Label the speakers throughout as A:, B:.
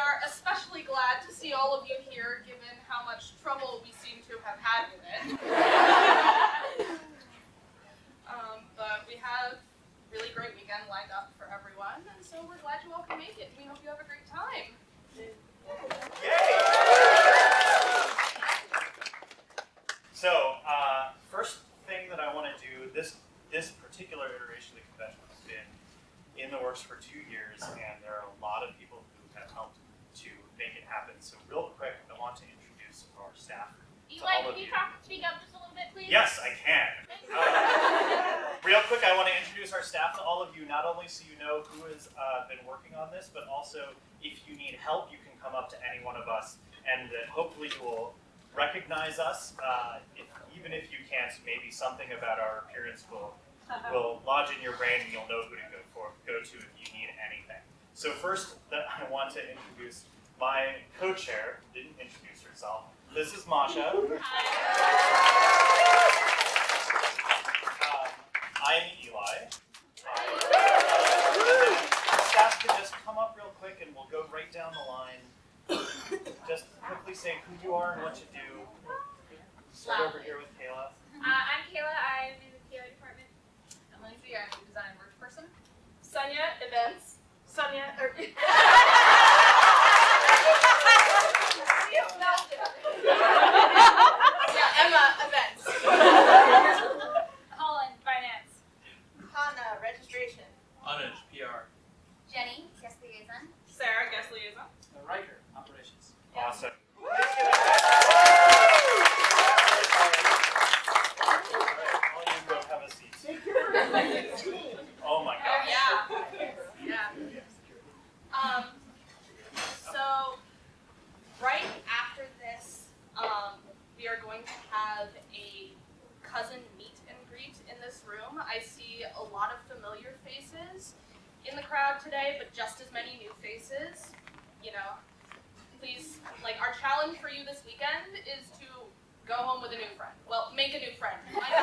A: are especially glad to see all of you here, given how much trouble we seem to have had with it. But we have a really great weekend lined up for everyone, and so we're glad you all can make it. We hope you have a great time.
B: Yay!
C: So, first thing that I want to do, this particular iteration of the convention has been in the works for 2 years, and there are a lot of people who have helped to make it happen. So real quick, I want to introduce our staff.
D: Eli, can you speak up just a little bit, please?
C: Yes, I can. Real quick, I want to introduce our staff to all of you, not only so you know who has been working on this, but also if you need help, you can come up to any one of us, and hopefully you will recognize us. Even if you can't, maybe something about our appearance will lodge in your brain, and you'll know who to go to if you need anything. So first, I want to introduce my co-chair, who didn't introduce herself. This is Masha. I'm Eli. Staff can just come up real quick and we'll go right down the line. Just quickly say who you are and what you do. Start over here with Kayla.
D: I'm Kayla. I'm in the PI department.
A: I'm Lindsay. I'm a design merch person.
E: Sonia, events. Sonia, Emma, events.
D: Colin, finance.
E: Hannah, registration.
F: Anuj, PR.
D: Jenny, guest liaison.
E: Sarah, guest liaison.
F: Riker, operations.
C: Awesome. All you go have a seat. Oh my gosh.
A: Yeah. So, right after this, we are going to have a cousin meet and greet in this room. I see a lot of familiar faces in the crowd today, but just as many new faces. You know, please, like, our challenge for you this weekend is to go home with a new friend. Well, make a new friend. You might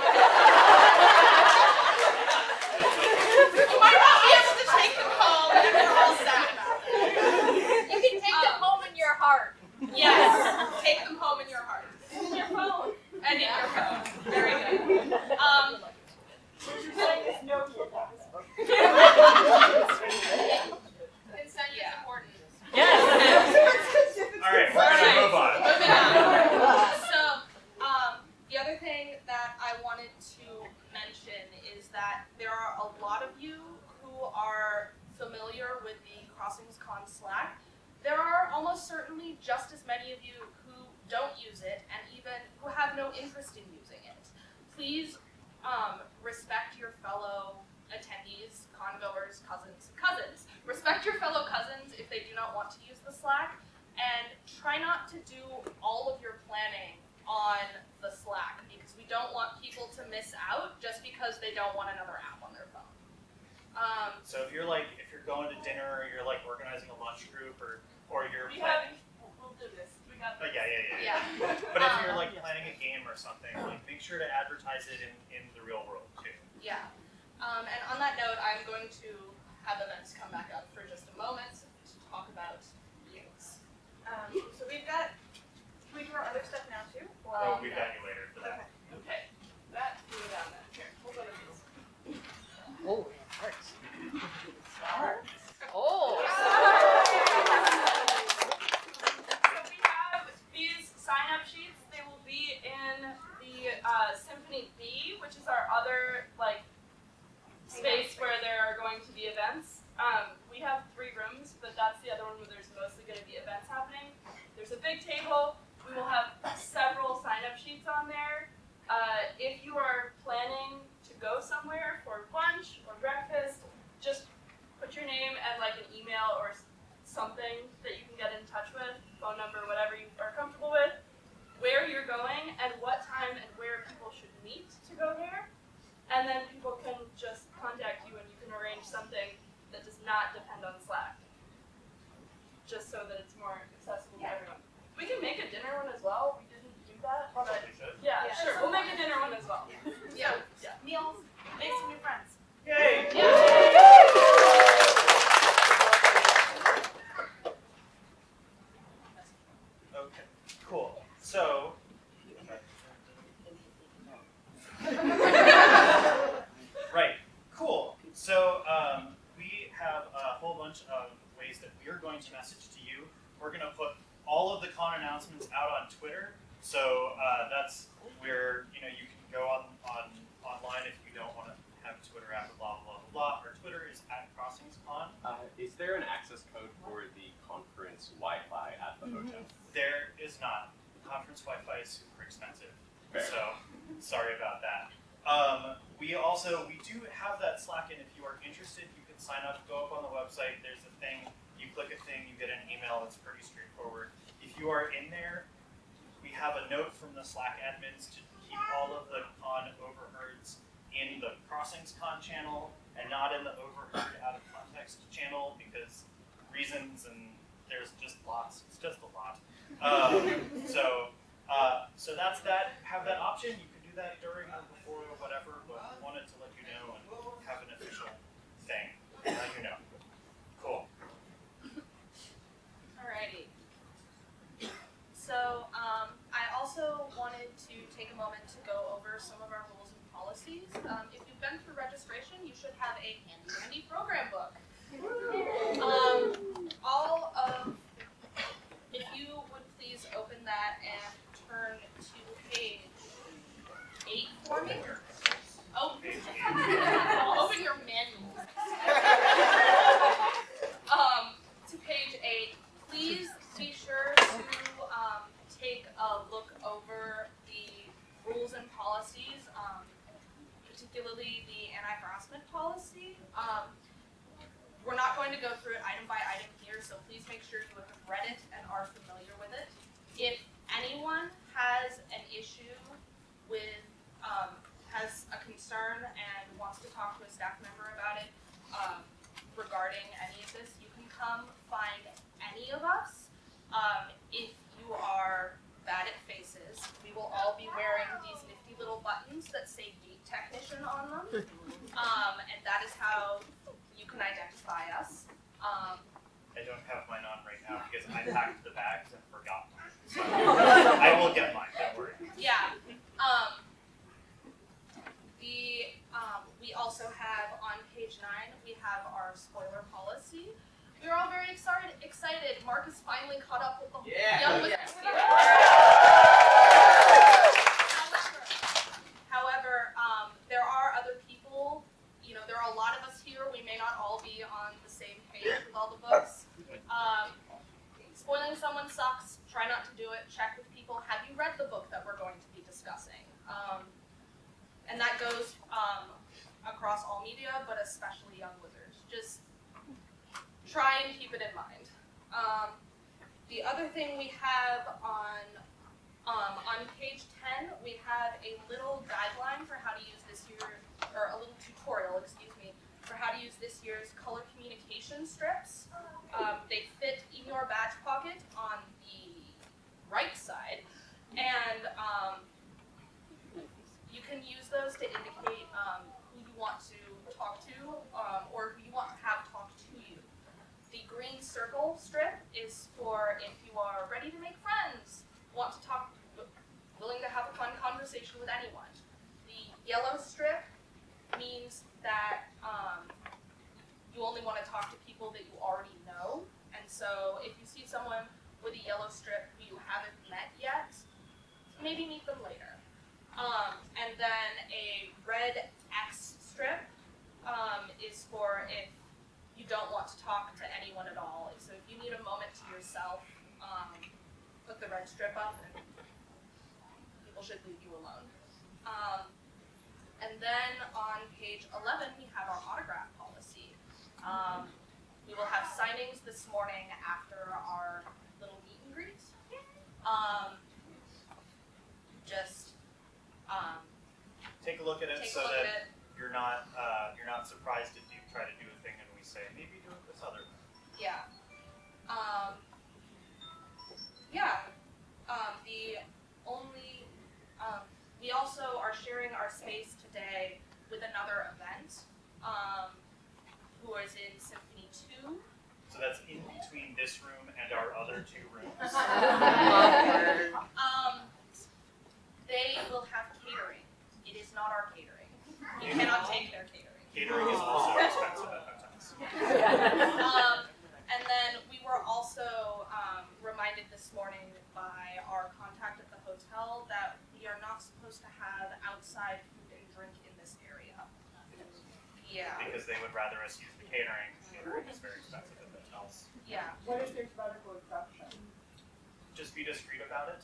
A: not be able to take them home, and we're all sad about that.
D: You can take them home in your heart.
A: Yes, take them home in your heart.
D: In your phone.
A: And in your phone. Very good. Consent is important.
C: Yes. All right, we're going to move on.
A: Moving on. So, the other thing that I wanted to mention is that there are a lot of you who are familiar with the CrossingsCon Slack. There are almost certainly just as many of you who don't use it and even who have no interest in using it. Please respect your fellow attendees, congoers, cousins. Respect your fellow cousins if they do not want to use the Slack, and try not to do all of your planning on the Slack, because we don't want people to miss out just because they don't want another app on their phone.
C: So if you're going to dinner, or you're like organizing a lunch group, or you're
E: We'll do this. We got this.
C: yeah. But if you're like planning a game or something, like make sure to advertise it in the real world too.
A: Yeah. And on that note, I'm going to have events come back up for just a moment to talk about games.
E: So we've got, can we do our other stuff now too?
C: Oh, we've got you later for that.
E: Okay. That, do it down then. Here, we'll go to these.
F: Oh, hearts.
E: So we have these sign-up sheets. They will be in the Symphony B, which is our other space where there are going to be events. We have 3 rooms, but that's the other one where there's mostly going to be events happening. There's a big table. We will have several sign-up sheets on there. If you are planning to go somewhere for lunch or breakfast, just put your name and like an email or something that you can get in touch with, phone number, whatever you are comfortable with, where you're going and what time and where people should meet to go there. And then people can just contact you and you can arrange something that does not depend on Slack, just so that it's more accessible to everyone. We can make a dinner one as well. We didn't do that, but yeah, sure. We'll make a dinner one as well.
A: Yeah.
E: Meals, make some new friends.
C: Yay!
A: Yeah.
C: message to you. We're going to put all of the con announcements out on Twitter. So that's where you can go online if you don't want to have Twitter at blah blah blah. Our Twitter is at CrossingsCon.
B: Is there an access code for the conference Wi-Fi at the hotel?
C: There is not. Conference Wi-Fi is super expensive.
B: Fair.
C: So sorry about that. We do have that Slack, and if you are interested, you can sign up. Go up on the website. There's a thing. You click a thing, you get an email. It's pretty straightforward. If you are in there, we have a note from the Slack admins to keep all of the con overheards in the CrossingsCon channel and not in the overheard out of context channel because reasons, and there's just lots. It's just a lot. So that's that. Have that option. You can do that during or before or whatever, but I wanted to let you know and have an official thing. Now you know. Cool.
A: Alrighty. So I also wanted to take a moment to go over some of our rules and policies. If you've been through registration, you should have a handy program book. If you would please open that and turn to page 8 for me. Oh, open your manual. To page 8, please be sure to take a look over the rules and policies, particularly the anti-harassment policy. We're not going to go through it item by item here, so please make sure you have read it and are familiar with it. If anyone has an issue with, has a concern and wants to talk to a staff member about it regarding any of this, you can come find any of us. If you are bad at faces, we will all be wearing these nifty little buttons that say gate technician on them, and that is how you can identify us.
C: I don't have mine on right now because I packed the bags and forgot mine. So I will get mine, don't worry.
A: Yeah. We also have on page 9, we have our spoiler policy. We're all very excited. Mark is finally caught up with the young with However, there are other people, there are a lot of us here. We may not all be on the same page with all the books. Spoiling someone sucks. Try not to do it. Check with people. Have you read the book that we're going to be discussing? And that goes across all media, but especially Young Wizards. Just try and keep it in mind. The other thing we have on page 10, we have a little guideline for how to use this year, or a little tutorial, excuse me, for how to use this year's color communication strips. They fit in your badge pocket on the right side, and you can use those to indicate who you want to talk to, or who you want to have talk to you. The green circle strip is for if you are ready to make friends, want to talk, willing to have a fun conversation with anyone. The yellow strip means that you only want to talk to people that you already know. And so if you see someone with a yellow strip who you haven't met yet, maybe meet them later. And then a red X strip is for if you don't want to talk to anyone at all. So if you need a moment to yourself, put the red strip up and people should leave you alone. And then on page 11, we have our autograph policy. We will have signings this morning after our little meet and greet.
C: Take a look at it so that you're not surprised if you try to do a thing and we say maybe do it this other way.
A: Yeah. We also are sharing our space today with another event, who is in Symphony 2.
C: So that's in between this room and our other 2 rooms.
A: They will have catering. It is not our catering. You cannot take their catering.
C: Catering is also expensive at hotels.
A: And then we were also reminded this morning by our contact at the hotel that we are not supposed to have outside food and drink in this area. Yeah.
C: Because they would rather us use the catering. Catering is very expensive at hotels.
A: Yeah.
G: What if there's medical exception?
C: Just be discreet about it.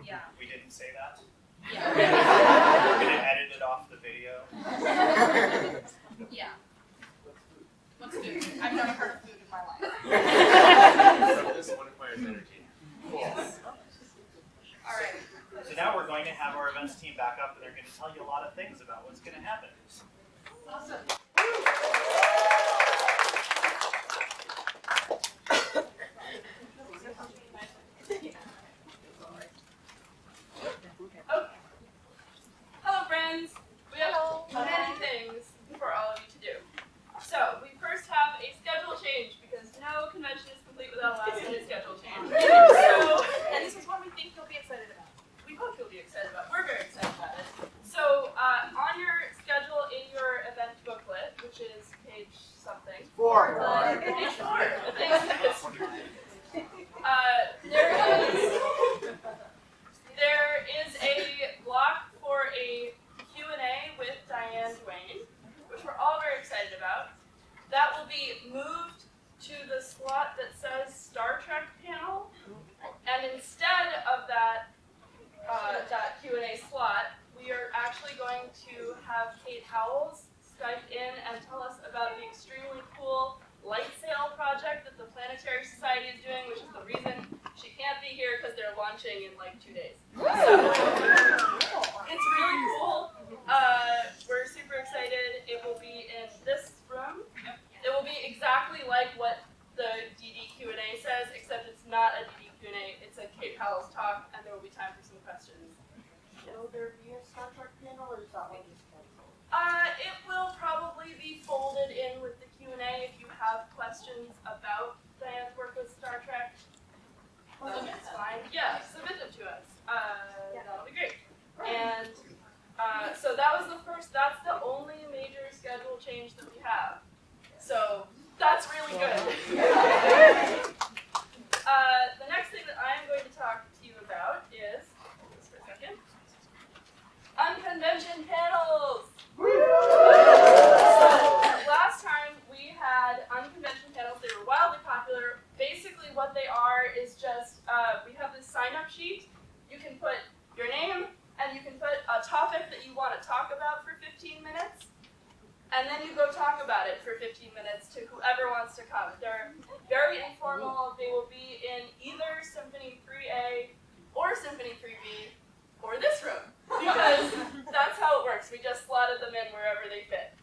A: Yeah.
C: We didn't say that.
A: Yeah.
C: We're gonna edit it off the video.
A: Yeah. What's food? I've never heard of food in my life.
B: So this one requires energy.
A: Yes. All right.
C: So now we're going to have our events team back up, and they're going to tell you a lot of things about what's going to happen.
A: Awesome.
E: Hello, friends. We have many things for all of you to do. So we first have a schedule change because no convention is complete without a last-minute schedule change.
A: And this is what we think you'll be excited about.
E: We hope you'll be excited about. We're very excited about it. So on your schedule in your event booklet, which is page something.
G: 4.
E: Page 4. There is a block for a Q&A with Diane, Duane, which we're all very excited about. That will be moved to the slot that says Star Trek panel, and instead of that Q&A slot, we are actually going to have Kate Howells Skype in and tell us about the extremely cool light sail project that the Planetary Society is doing, which is the reason she can't be here because they're launching in like 2 days. So, it's really cool. We're super excited. It will be in this room. It will be exactly like what the DD Q&A says, except it's not a DD Q&A. It's a Kate Howells talk, and there will be time for some questions.
G: Will there be a Star Trek panel, or is that one just canceled?
E: It will probably be folded in with the Q&A if you have questions about Diane's work with Star Trek. That's fine. Yeah, submit them to us. That'll be great. And so that was the first, that's the only major schedule change that we have. So that's really good. The next thing that I am going to talk to you about is, hold this for a second, unconvention panels. So last time we had unconvention panels. They were wildly popular. Basically what they are is just, we have this sign-up sheet. You can put your name and you can put a topic that you want to talk about for 15 minutes. And then you go talk about it for 15 minutes to whoever wants to come. They're very informal. They will be in either Symphony 3A or Symphony 3B or this room, because that's how it works. We just slotted them in wherever they fit.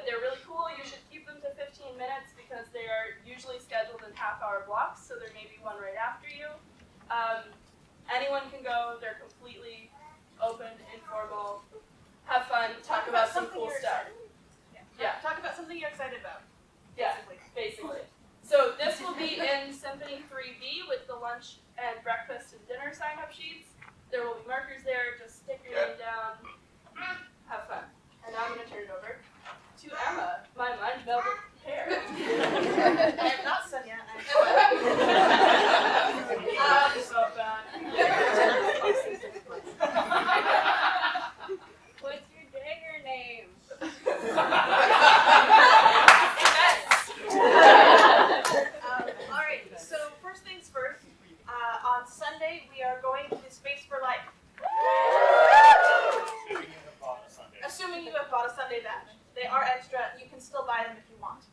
E: They're really cool. You should keep them to 15 minutes because they are usually scheduled in half-hour blocks, so there may be one right after you. Anyone can go. They're completely open, informal. Have fun. Talk about some cool stuff. Yeah.
A: Talk about something you're excited about.
E: Yeah, basically. So this will be in Symphony 3B with the lunch and breakfast and dinner sign-up sheets. There will be markers there. Just stick your name down. Have fun. And now I'm going to turn it over to Emma, my mind-melded hair.
A: I am not Sonia. I'm
E: So bad.
D: What's your dagger name?
A: Alright, so first things first, on Sunday we are going to Space for Life. Assuming you have bought a Sunday badge. They are extra, you can still buy them if you want.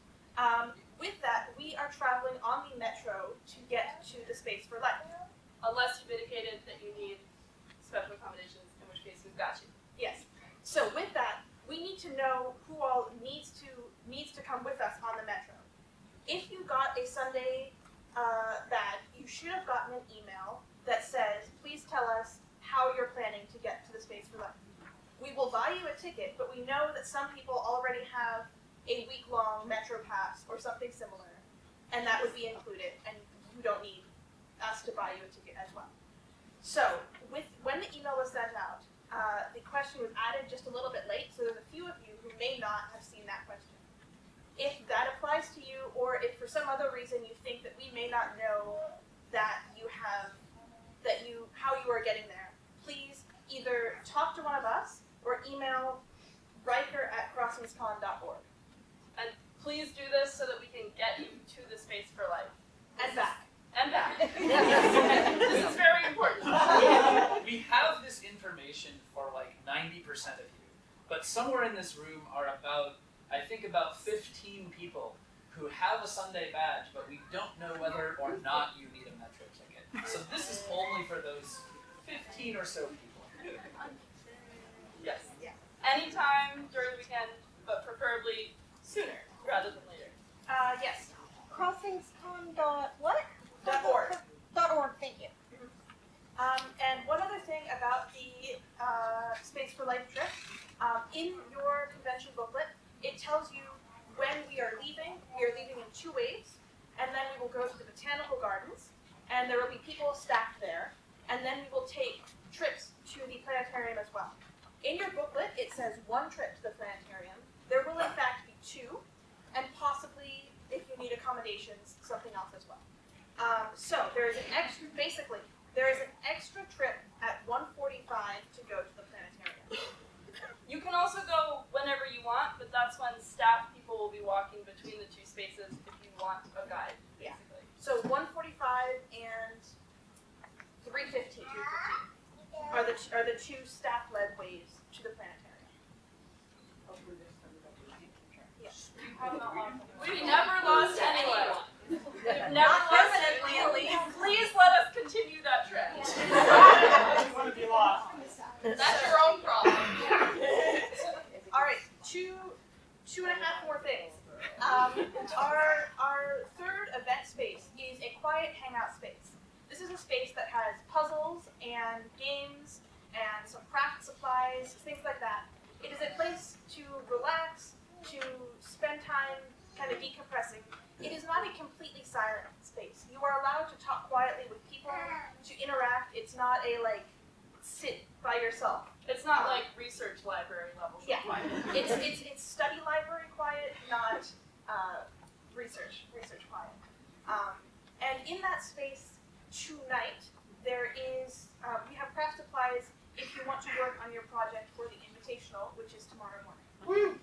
A: With that, we are traveling on the metro to get to the Space for Life.
E: Unless you've indicated that you need special accommodations, in which case we've got you.
A: Yes. So with that, we need to know who all needs to come with us on the metro. If you got a Sunday badge, you should have gotten an email that says, please tell us how you're planning to get to the Space for Life. We will buy you a ticket, but we know that some people already have a week-long metro pass or something similar, and that would be included, and you don't need us to buy you a ticket as well. So, when the email was sent out, the question was added just a little bit late, so there's a few of you who may not have seen that question. If that applies to you, or if for some other reason you think that we may not know that you have or email riker@crossingscon.org.
E: And please do this so that we can get you to the space for life.
A: And back.
E: And back. This is very important.
F: We have this information for like 90% of you, but somewhere in this room are I think about 15 people who have a Sunday badge, but we don't know whether or not you need a metro ticket. So this is only for those 15 or so people.
E: Yes. Anytime during the weekend, but preferably sooner rather than later.
A: Yes.
G: CrossingsCon .what?
A: .org.
G: .org, thank you.
A: And one other thing about the Space for Life trip, in your convention booklet, it tells you when we are leaving. We are leaving in 2 waves, and then we will go to the botanical gardens, and there will be people stacked there, and then we will take trips to the planetarium as well. In your booklet, it says 1 trip to the planetarium. There will in fact be 2, and possibly, if you need accommodations, something else as well. So there is an extra, basically, there is an extra trip at 1:45 to go to the planetarium.
E: You can also go whenever you want, but that's when staff people will be walking between the 2 spaces if you want a guide,
A: Yeah.
E: basically.
A: So 1:45 and 3:15 are the 2 staff-led waves to the planetarium. Yes.
E: We've never lost anyone. We've never
A: Not
E: lost
A: permanently, at
E: anyone.
A: least.
E: Please let us continue that trend.
C: You want to be lost.
A: That's your own problem. All right, two and a half more things. Our third event space is a quiet hangout space. This is a space that has puzzles and games and some craft supplies, things like that. It is a place to relax, to spend time kind of decompressing. It is not a completely silent space. You are allowed to talk quietly with people, to interact. It's not a sit by yourself.
E: It's not like research library level.
A: Yeah, it's study library quiet, not research quiet. And in that space tonight, there is we have craft supplies if you want to work on your project for the Invitational, which is tomorrow morning.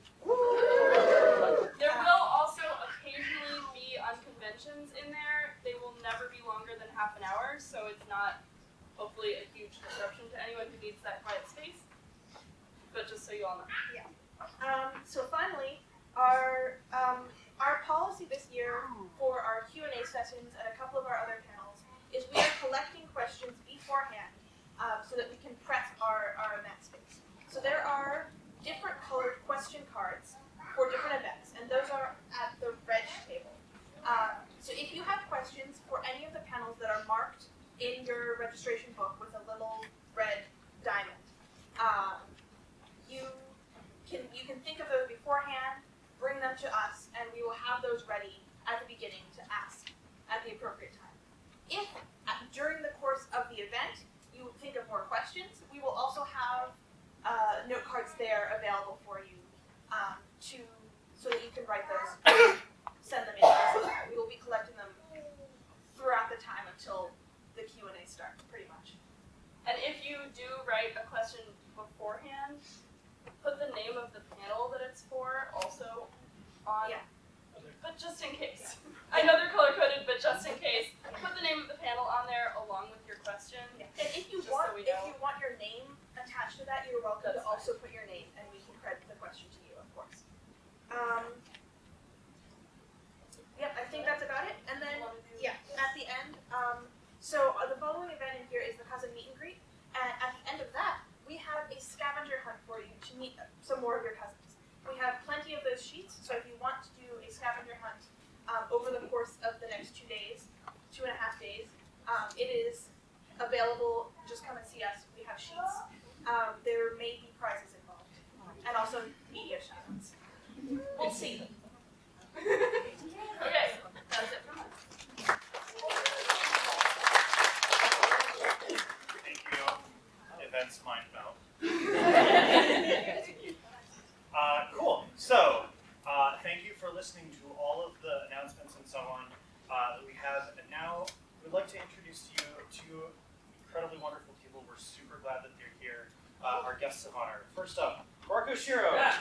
E: There will also occasionally be unconventions in there. They will never be longer than half an hour, so it's not hopefully a huge disruption to anyone who needs that quiet space. But just so you all know.
A: So finally, our policy this year for our Q&A sessions and a couple of our other panels is we are collecting questions beforehand so that we can prep our event space. So there are different colored question cards for different events, and those are at the reg table. So if you have questions for any of the panels that are marked in your registration book with a little red diamond, you can think of those beforehand, bring them to us, and we will have those ready at the beginning to ask at the appropriate time. If during the course of the event you think of more questions, we will also have note cards there available for you so that you can write those, send them in. We will be collecting them throughout the time until the Q&A starts, pretty much.
E: And if you do write a question beforehand, put the name of the panel that it's for also on,
A: Yeah.
E: but just in case. I know they're color-coded, but just in case, put the name of the panel on there along with your question.
A: And if you
E: Just
A: want,
E: so we
A: if
E: know.
A: you want your name attached to that, you're welcome
E: That's
A: to also put your name, and we can credit the question to you, of course. Yep, I think that's about it. And then, yeah, at the end, the following event in here is the cousin meet and greet, and at the end of that, we have a scavenger hunt for you to meet some more of your cousins. We have plenty of those sheets, so if you want to do a scavenger hunt over the course of the next 2 days, 2.5 days, it is available. Just come and see us. We have sheets. There may be prizes involved, and also media shout-outs. We'll see.
E: Okay, that's it from us.
C: Thank you. Events mind melt. Cool. So, thank you for listening to all of the announcements and so on that we have. And now we'd like to introduce to you 2 incredibly wonderful people. We're super glad that they're here. Our guests of honor. First up, Oshiro.
F: Yeah.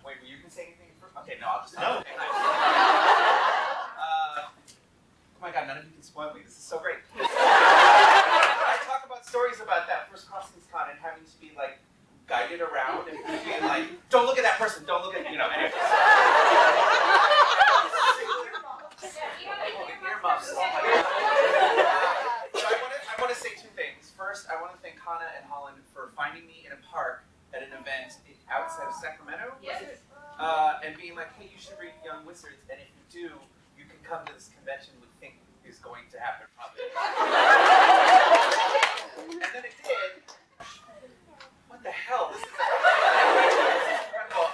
H: Wait, were you gonna say anything? Okay, no, I'll just.
C: No.
H: Okay, nice. Oh my God, none of you can spoil me. This is so great. I talk about stories about that first CrossingsCon and having to be like guided around and being like, don't look at that person, don't look at anyway. Earmuffs. Oh my God. So I want to say two things. First, I want to thank Hannah and Holland for finding me in a park at an event outside of Sacramento.
E: Yes.
H: And being like, hey, you should read Young Wizards, and if you do, you can come to this convention we think is going to happen probably. And then it did. What the hell? This is incredible.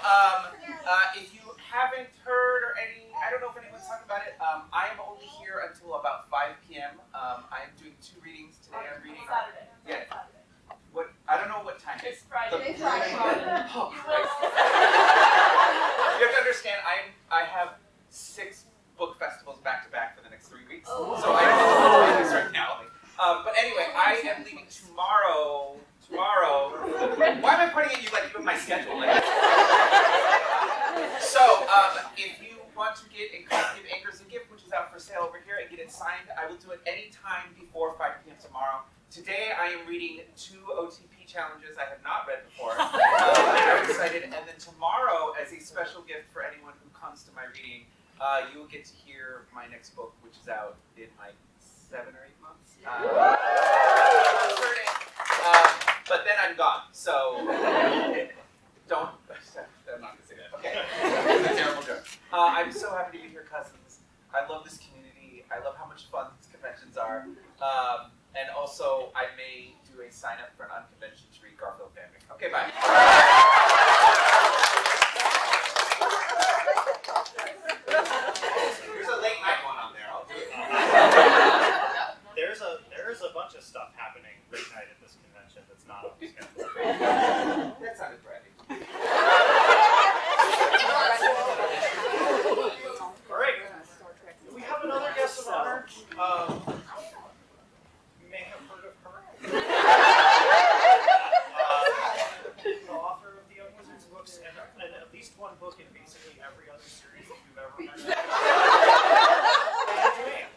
H: If you haven't heard or I don't know if anyone's talking about it, I am only here until about 5 p.m. I'm doing 2 readings today. I'm reading.
E: Saturday.
H: Yeah. What? I don't know what time it is.
E: It's Friday.
G: It's Friday.
H: Oh, Christ. You have to understand, I have 6 book festivals back to back for the next 3 weeks, so I don't know what time it is right now. But anyway, I am leaving tomorrow. Why am I pointing at you like you have my schedule? So, if you want to get a copy of Anchors and Gift, which is out for sale over here, and get it signed, I will do it any time before 5 p.m. tomorrow. Today, I am reading 2 OTP challenges I have not read before. I'm very excited. And then tomorrow, as a special gift for anyone who comes to my reading, you will get to hear my next book, which is out in like 7 or 8 months. But then I'm gone, so don't. I'm not gonna say that. Okay, it's a terrible joke. I'm so happy to be here, cousins. I love this community. I love how much fun these conventions are. And also, I may do a sign up for an unconvention to read Garfield fanfic. Okay, bye. There's a late night one on there. I'll do it.
C: There is a bunch of stuff happening late night at this convention that's not on the schedule.
H: That sounded bratty.
C: All right. We have another guest of honor. You may have heard of her. The author of the Young Wizards books and at least one book in basically every other series that you've ever read. Duane.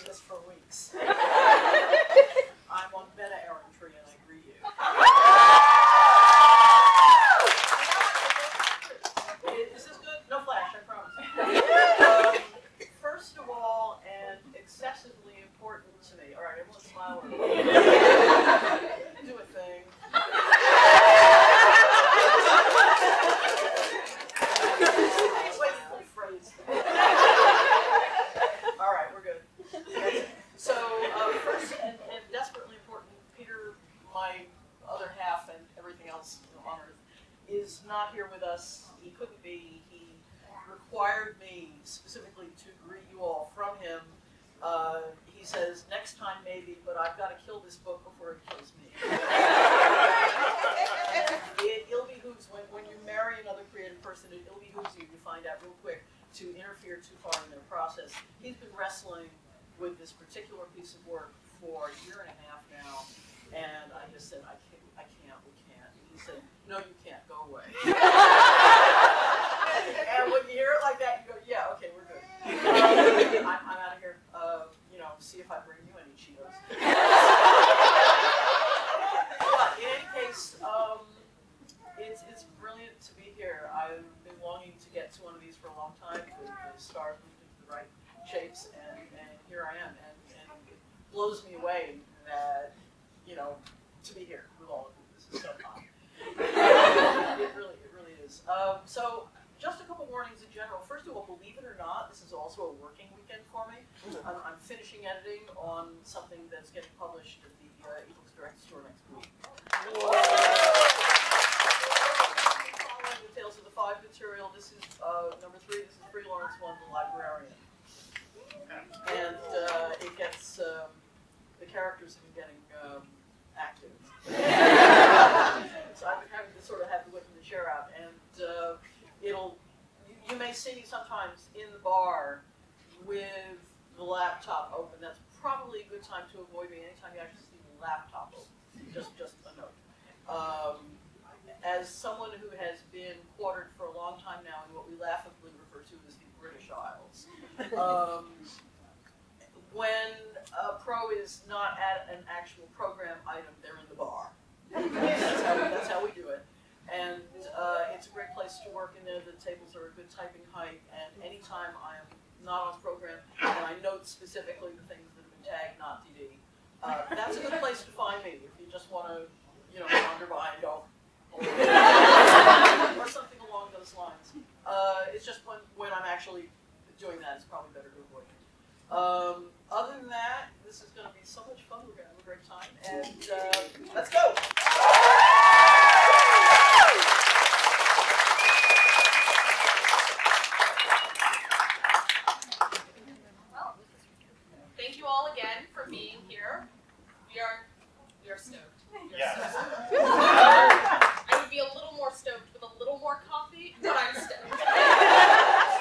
I: This for weeks. I'm on meta errantry and I greet you. Is this good? No flash, I promise. First of all, and excessively important to me. All right, everyone smile. Do a thing. Wait, phrase. All right, we're good. So, first and desperately important, Peter, my other half and everything else on Earth, is not here with us. He couldn't be. He required me specifically to greet you all from him. He says, next time maybe, but I've got to kill this book before it kills me. It ill behooves, when you marry another creative person, it ill behooves you to find out real quick to interfere too far in their process. He's been wrestling with this particular piece of work for a year and a half now, and I just said, I can't, we can't. And he said, no, you can't, go away. And when you hear it like that, you go, yeah, okay, we're good. I'm out of here. See if I bring you any Cheetos. But in any case, it's brilliant to be here. I've been longing to get to one of these for a long time. The stars moved into the right shapes, and here I am. And it blows me away that, to be here with all of you. This is so fun. It really is. So, just a couple warnings in general. First of all, believe it or not, this is also a working weekend for me. I'm finishing editing on something that's getting published at the eBooks Direct Store next week. Following the Tales of the Five material, this is number 3. This is Free Lawrence 1, The Librarian. and it gets the characters have been getting active. So I've been having to sort of have the whip and the chair out, and you may see me sometimes in the bar with the laptop open. That's probably a good time to avoid me anytime you actually see the laptop open. Just a note. As someone who has been quartered for a long time now in what we laughably refer to as the British Isles, when a pro is not at an actual program item, they're in the bar. That's how we do it. And it's a great place to work in there. The tables are a good typing height, and anytime I am not on program, and I note specifically the things that have been tagged, not DD, that's a good place to find me if you just want to, wander by and go, or something along those lines. It's just when I'm actually doing that, it's probably better to avoid it. Other than that, this is going to be so much fun. We're going to have a great time, and let's go.
A: Well, thank you all again for being here. We are stoked.
C: Yes.
A: I would be a little more stoked with a little more coffee, but I'm stoked.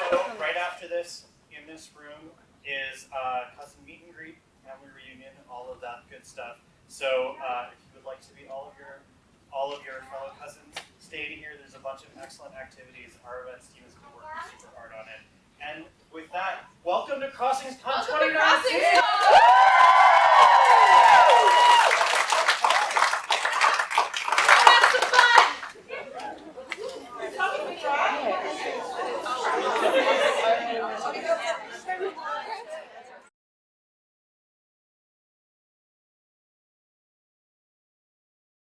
C: So right after this, in this room, is cousin meet and greet, family reunion, all of that good stuff. So if you would like to meet all of your fellow cousins, stay here. There's a bunch of excellent activities. Our events team has been working super hard on it. And with that, welcome to CrossingsCon 2019!